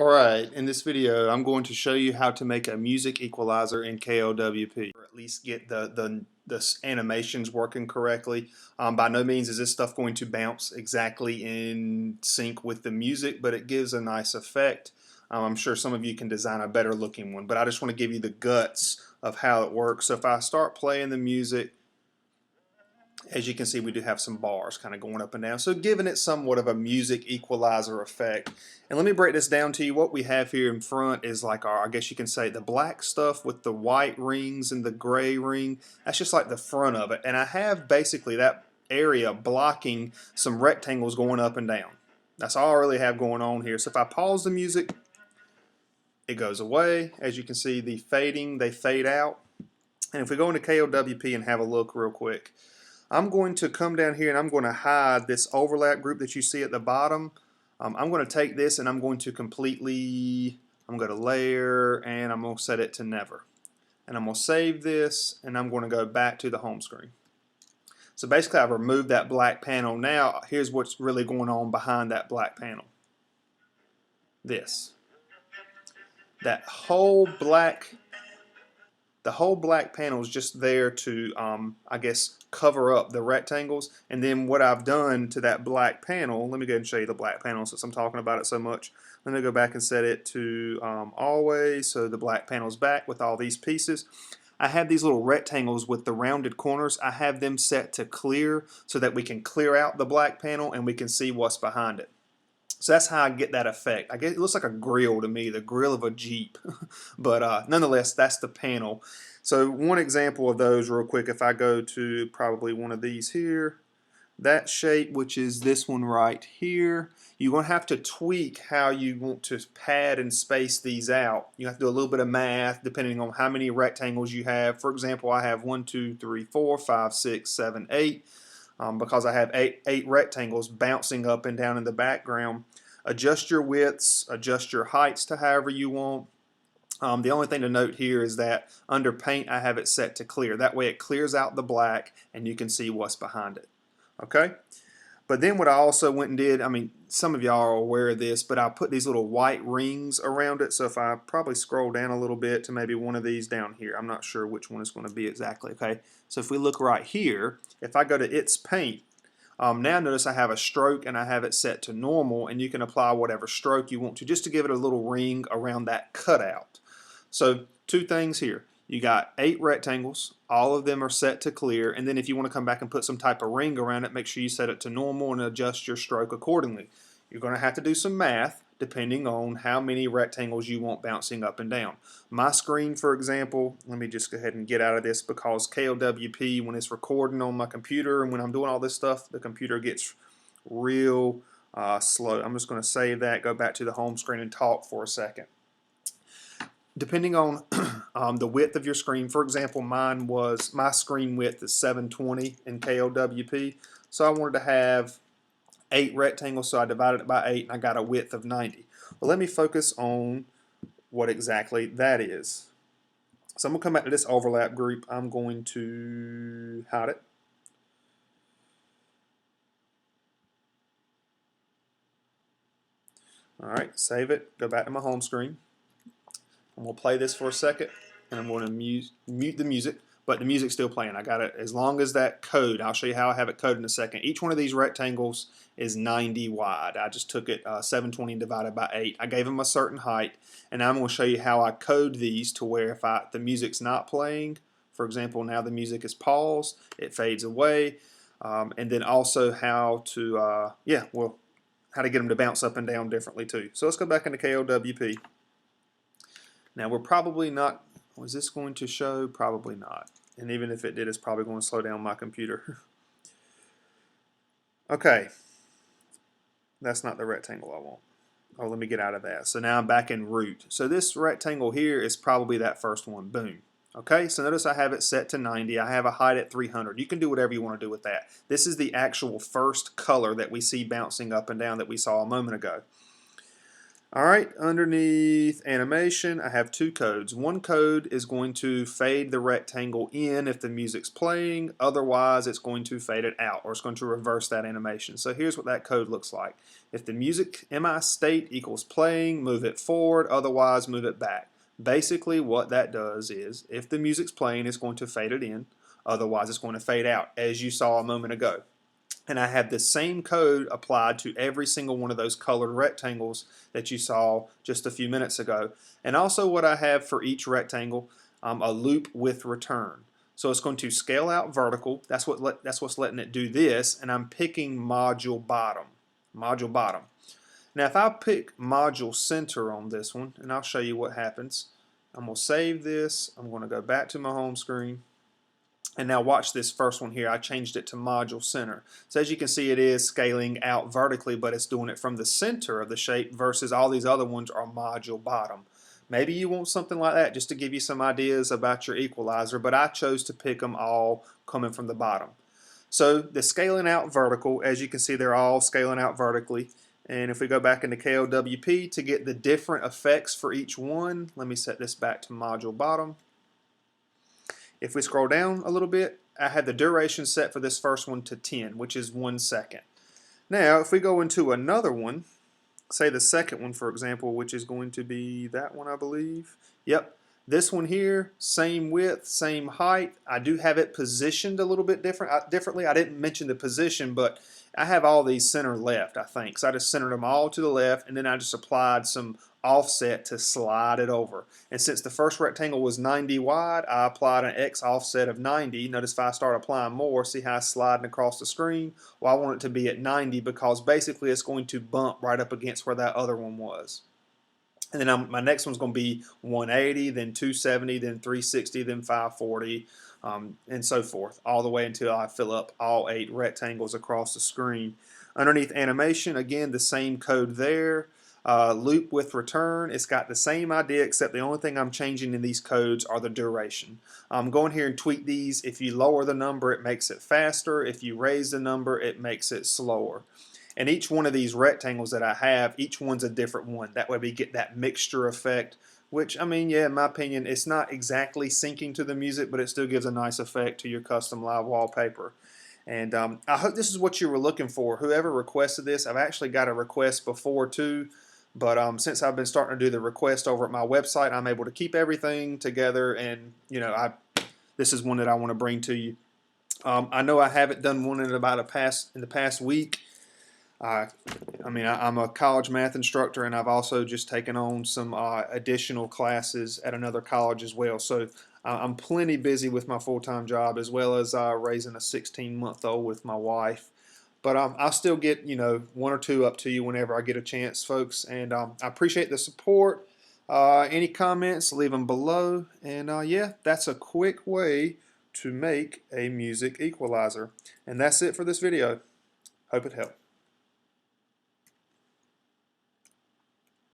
Alright, in this video I'm going to show you how to make a music equalizer in KLWP, or at least get the animations working correctly. By no means is this stuff going to bounce exactly in sync with the music, but it gives a nice effect. I'm sure some of you can design a better looking one, but I just want to give you the guts of how it works. So if I start playing the music, as you can see, we do have some bars kind of going up and down, so giving it somewhat of a music equalizer effect. And let me break this down to you. What we have here in front is like our, I guess you can say, the black stuff with the white rings and the gray ring. That's just like the front of it. And I have basically that area blocking some rectangles going up and down. That's all I really have going on here. So if I pause the music, it goes away. As you can see, the fading, they fade out. And if we go into KLWP and have a look real quick, I'm going to come down here and I'm going to hide this overlap group that you see at the bottom. I'm going to take this and I'm going to I'm going to layer and I'm going to set it to never. And I'm going to save this and I'm going to go back to the home screen. So basically I've removed that black panel. Now here's what's really going on behind that black panel. That whole black panel is just there to, I guess, cover up the rectangles. And then what I've done to that black panel, let me go ahead and show you the black panel since I'm talking about it so much. Let me go back and set it to always, so the black panel's back with all these pieces. I have these little rectangles with the rounded corners. I have them set to clear so that we can clear out the black panel and we can see what's behind it. So that's how I get that effect. I guess it looks like a grill to me, the grill of a Jeep. But nonetheless, that's the panel. So one example of those real quick, if I go to probably one of these here, that shape, which is this one right here, you're going to have to tweak how you want to pad and space these out. You have to do a little bit of math depending on how many rectangles you have. For example, I have 1, 2, 3, 4, 5, 6, 7, 8. Because I have eight rectangles bouncing up and down in the background. Adjust your widths, adjust your heights to however you want. The only thing to note here is that under paint I have it set to clear. That way it clears out the black and you can see what's behind it. Okay? But then what I also went and did, I mean, some of y'all are aware of this, but I put these little white rings around it. So if I probably scroll down a little bit to maybe one of these down here, I'm not sure which one it's going to be exactly. Okay, so if we look right here, if I go to its paint, now notice I have a stroke and I have it set to normal, and you can apply whatever stroke you want to just to give it a little ring around that cutout. So two things here. You got 8 rectangles, all of them are set to clear, and then if you want to come back and put some type of ring around it, make sure you set it to normal and adjust your stroke accordingly. You're going to have to do some math depending on how many rectangles you want bouncing up and down. My screen, for example, let me just go ahead and get out of this because KLWP, when it's recording on my computer and when I'm doing all this stuff, the computer gets real slow. I'm just going to save that, go back to the home screen and talk for a second. Depending on the width of your screen, for example, my screen width is 720 in KLWP, so I wanted to have 8 rectangles, so I divided it by 8 and I got a width of 90. Well, let me focus on what exactly that is. So I'm going to come back to this overlap group. I'm going to hide it. Alright, save it, go back to my home screen. I'm going to play this for a second, and I'm going to mute the music, but the music's still playing. I got it as long as that code. I'll show you how I have it coded in a second. Each one of these rectangles is 90 wide. I just took it 720 and divided by 8. I gave them a certain height, and I'm going to show you how I code these to where if the music's not playing, for example, now the music is paused, it fades away, and then also how to, how to get them to bounce up and down differently too. So let's go back into KLWP. Now we're probably not, was this going to show? Probably not. And even if it did, it's probably going to slow down my computer. Okay. That's not the rectangle I want. Oh, let me get out of that. So now I'm back in root. So this rectangle here is probably that first one. Boom. Okay, so notice I have it set to 90. I have a height at 300. You can do whatever you want to do with that. This is the actual first color that we see bouncing up and down that we saw a moment ago. Alright, underneath animation I have two codes. One code is going to fade the rectangle in if the music's playing, otherwise it's going to fade it out, or it's going to reverse that animation. So here's what that code looks like. If the music MI state equals playing, move it forward, otherwise move it back. Basically what that does is, if the music's playing, it's going to fade it in, otherwise it's going to fade out, as you saw a moment ago. And I have the same code applied to every single one of those colored rectangles that you saw just a few minutes ago. And also what I have for each rectangle, a loop with return. So it's going to scale out vertical. That's what's letting it do this. And I'm picking module bottom. Module bottom. Now if I pick module center on this one, and I'll show you what happens. I'm going to save this. I'm going to go back to my home screen. And now watch this first one here. I changed it to module center. So as you can see, it is scaling out vertically, but it's doing it from the center of the shape versus all these other ones are module bottom. Maybe you want something like that just to give you some ideas about your equalizer, but I chose to pick them all coming from the bottom. So the scaling out vertical, as you can see, they're all scaling out vertically. And if we go back into KLWP to get the different effects for each one, let me set this back to module bottom. If we scroll down a little bit, I had the duration set for this first one to 10, which is 1 second. Now, if we go into another one, say the second one, for example, which is going to be that one, I believe. Yep, this one here, same width, same height. I do have it positioned a little bit differently. I didn't mention the position, but I have all these center left, I think. So I just centered them all to the left, and then I just applied some offset to slide it over. And since the first rectangle was 90 wide, I applied an X offset of 90. Notice if I start applying more, see how it's sliding across the screen? Well, I want it to be at 90 because basically it's going to bump right up against where that other one was. And then my next one's going to be 180, then 270, then 360, then 540, and so forth, all the way until I fill up all 8 rectangles across the screen. Underneath animation, again, the same code there. Loop with return, it's got the same idea, except the only thing I'm changing in these codes are the duration. I'm going here and tweak these. If you lower the number, it makes it faster. If you raise the number, it makes it slower. And each one of these rectangles that I have, each one's a different one. That way we get that mixture effect, which, I mean, yeah, in my opinion, it's not exactly syncing to the music, but it still gives a nice effect to your custom live wallpaper. And I hope this is what you were looking for. Whoever requested this, I've actually got a request before too. But since I've been starting to do the request over at my website, I'm able to keep everything together, and this is one that I want to bring to you. I know I haven't done one in the past week. I'm a college math instructor, and I've also just taken on some additional classes at another college as well. So I'm plenty busy with my full-time job, as well as raising a 16-month-old with my wife. But I'll still get, one or two up to you whenever I get a chance, folks. And I appreciate the support. Any comments, leave them below. And yeah, that's a quick way to make a music equalizer. And that's it for this video. Hope it helped.